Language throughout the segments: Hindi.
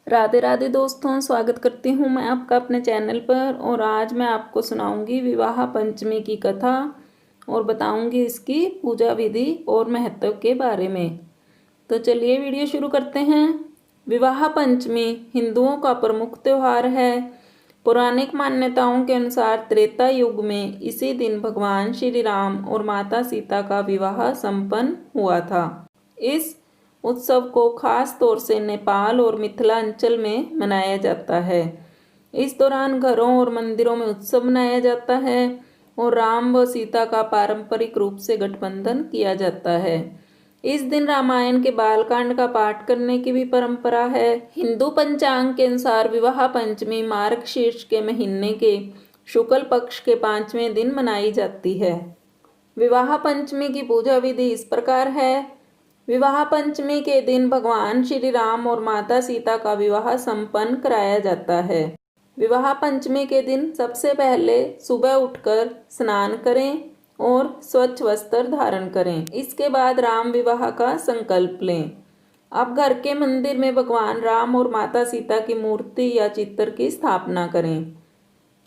राधे राधे दोस्तों, स्वागत करती हूँ मैं आपका अपने चैनल पर। और आज मैं आपको सुनाऊंगी विवाह पंचमी की कथा और बताऊंगी इसकी पूजा विधि और महत्व के बारे में। तो चलिए वीडियो शुरू करते हैं। विवाह पंचमी हिंदुओं का प्रमुख त्यौहार है। पौराणिक मान्यताओं के अनुसार त्रेता युग में इसी दिन भगवान श्री राम और माता सीता का विवाह संपन्न हुआ था। इस उत्सव को खास तौर से नेपाल और मिथिला अंचल में मनाया जाता है। इस दौरान घरों और मंदिरों में उत्सव मनाया जाता है और राम व सीता का पारंपरिक रूप से गठबंधन किया जाता है। इस दिन रामायण के बालकांड का पाठ करने की भी परंपरा है। हिंदू पंचांग के अनुसार विवाह पंचमी मार्गशीर्ष के महीने के शुक्ल पक्ष के 5वें दिन मनाई जाती है। विवाह पंचमी की पूजा विधि इस प्रकार है। विवाह पंचमी के दिन भगवान श्री राम और माता सीता का विवाह संपन्न कराया जाता है। विवाह पंचमी के दिन सबसे पहले सुबह उठकर स्नान करें और स्वच्छ वस्त्र धारण करें। इसके बाद राम विवाह का संकल्प लें। अब घर के मंदिर में भगवान राम और माता सीता की मूर्ति या चित्र की स्थापना करें।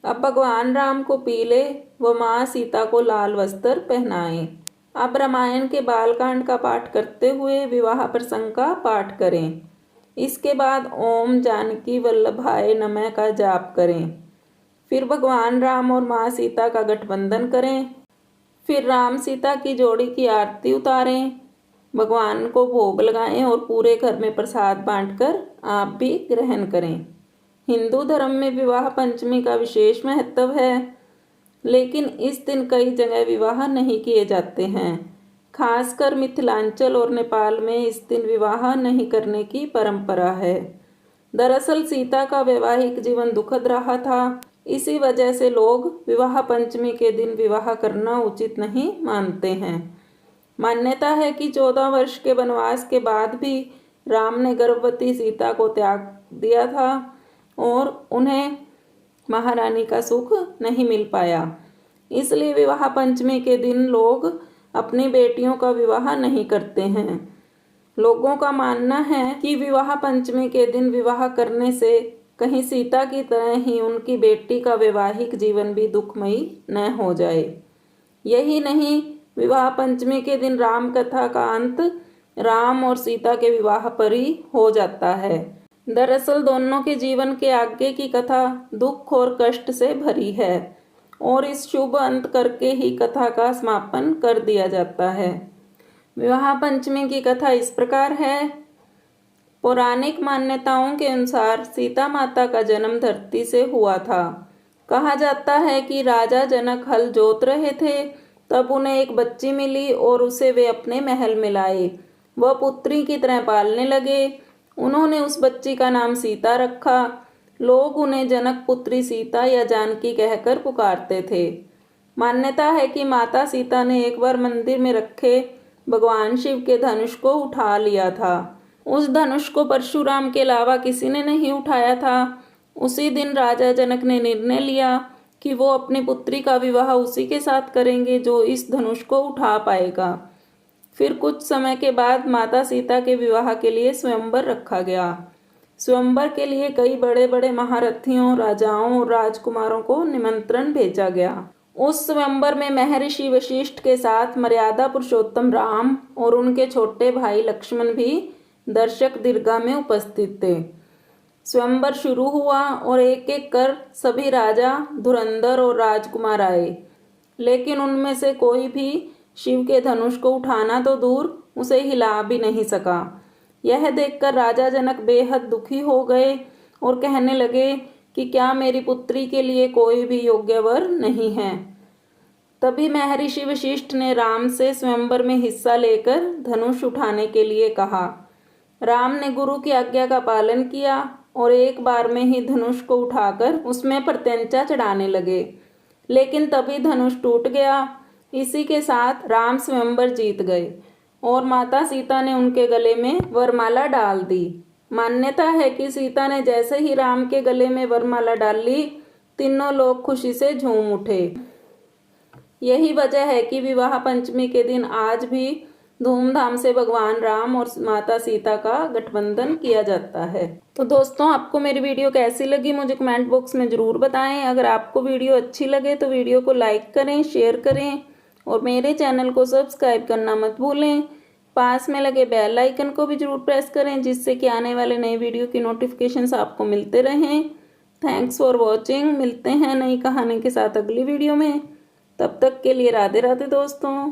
अब भगवान राम को पीले व माँ सीता को लाल वस्त्र पहनाएं। अब रामायण के बालकांड का पाठ करते हुए विवाह प्रसंग का पाठ करें। इसके बाद ओम जानकी वल्लभाय नमः का जाप करें। फिर भगवान राम और माँ सीता का गठबंधन करें। फिर राम सीता की जोड़ी की आरती उतारें, भगवान को भोग लगाएं और पूरे घर में प्रसाद बांटकर आप भी ग्रहण करें। हिंदू धर्म में विवाह पंचमी का विशेष महत्व है, लेकिन इस दिन कई जगह विवाह नहीं किए जाते हैं। खासकर मिथिलांचल और नेपाल में इस दिन विवाह नहीं करने की परंपरा है। दरअसल सीता का वैवाहिक जीवन दुखद रहा था, इसी वजह से लोग विवाह पंचमी के दिन विवाह करना उचित नहीं मानते हैं। मान्यता है कि 14 वर्ष के वनवास के बाद भी राम ने गर्भवती सीता को त्याग दिया था और उन्हें महारानी का सुख नहीं मिल पाया। इसलिए विवाह पंचमी के दिन लोग अपनी बेटियों का विवाह नहीं करते हैं। लोगों का मानना है कि विवाह पंचमी के दिन विवाह करने से कहीं सीता की तरह ही उनकी बेटी का वैवाहिक जीवन भी दुखमयी न हो जाए। यही नहीं, विवाह पंचमी के दिन राम कथा का अंत राम और सीता के विवाह पर ही हो जाता है। दरअसल दोनों के जीवन के आगे की कथा दुख और कष्ट से भरी है और इस शुभ अंत करके ही कथा का समापन कर दिया जाता है। विवाह पंचमी की कथा इस प्रकार है। पौराणिक मान्यताओं के अनुसार सीता माता का जन्म धरती से हुआ था। कहा जाता है कि राजा जनक हल जोत रहे थे, तब उन्हें एक बच्ची मिली और उसे वे अपने महल में लाए। वह पुत्री की तरह पालने लगे। उन्होंने उस बच्ची का नाम सीता रखा। लोग उन्हें जनक पुत्री सीता या जानकी कहकर पुकारते थे। मान्यता है कि माता सीता ने एक बार मंदिर में रखे भगवान शिव के धनुष को उठा लिया था। उस धनुष को परशुराम के अलावा किसी ने नहीं उठाया था। उसी दिन राजा जनक ने निर्णय लिया कि वो अपनी पुत्री का विवाह उसी के साथ करेंगे जो इस धनुष को उठा पाएगा। फिर कुछ समय के बाद माता सीता के विवाह के लिए स्वयंवर रखा गया। स्वयंवर के लिए कई बड़े बड़े महारथियों, राजाओं और राजकुमारों को निमंत्रण भेजा गया। उस स्वयंवर में महर्षि वशिष्ठ के साथ मर्यादा पुरुषोत्तम राम और उनके छोटे भाई लक्ष्मण भी दर्शक दीर्घा में उपस्थित थे। स्वयंवर शुरू हुआ और एक एक कर सभी राजा, धुरंधर और राजकुमार आए, लेकिन उनमें से कोई भी शिव के धनुष को उठाना तो दूर, उसे हिला भी नहीं सका। यह देखकर राजा जनक बेहद दुखी हो गए और कहने लगे कि क्या मेरी पुत्री के लिए कोई भी योग्य वर नहीं है। तभी महर्षि वशिष्ठ ने राम से स्वयंवर में हिस्सा लेकर धनुष उठाने के लिए कहा। राम ने गुरु की आज्ञा का पालन किया और एक बार में ही धनुष को उठाकर उसमें प्रत्यंचा चढ़ाने लगे, लेकिन तभी धनुष टूट गया। इसी के साथ राम स्वयंवर जीत गए और माता सीता ने उनके गले में वरमाला डाल दी। मान्यता है कि सीता ने जैसे ही राम के गले में वरमाला डाल ली, तीनों लोग खुशी से झूम उठे। यही वजह है कि विवाह पंचमी के दिन आज भी धूमधाम से भगवान राम और माता सीता का गठबंधन किया जाता है। तो दोस्तों, आपको मेरी वीडियो कैसी लगी मुझे कमेंट बॉक्स में ज़रूर बताएं। अगर आपको वीडियो अच्छी लगे तो वीडियो को लाइक करें, शेयर करें और मेरे चैनल को सब्सक्राइब करना मत भूलें। पास में लगे बेल आइकन को भी जरूर प्रेस करें, जिससे कि आने वाले नए वीडियो की नोटिफिकेशंस आपको मिलते रहें। Thanks for watching. मिलते हैं नई कहानी के साथ अगली वीडियो में। तब तक के लिए राधे राधे दोस्तों।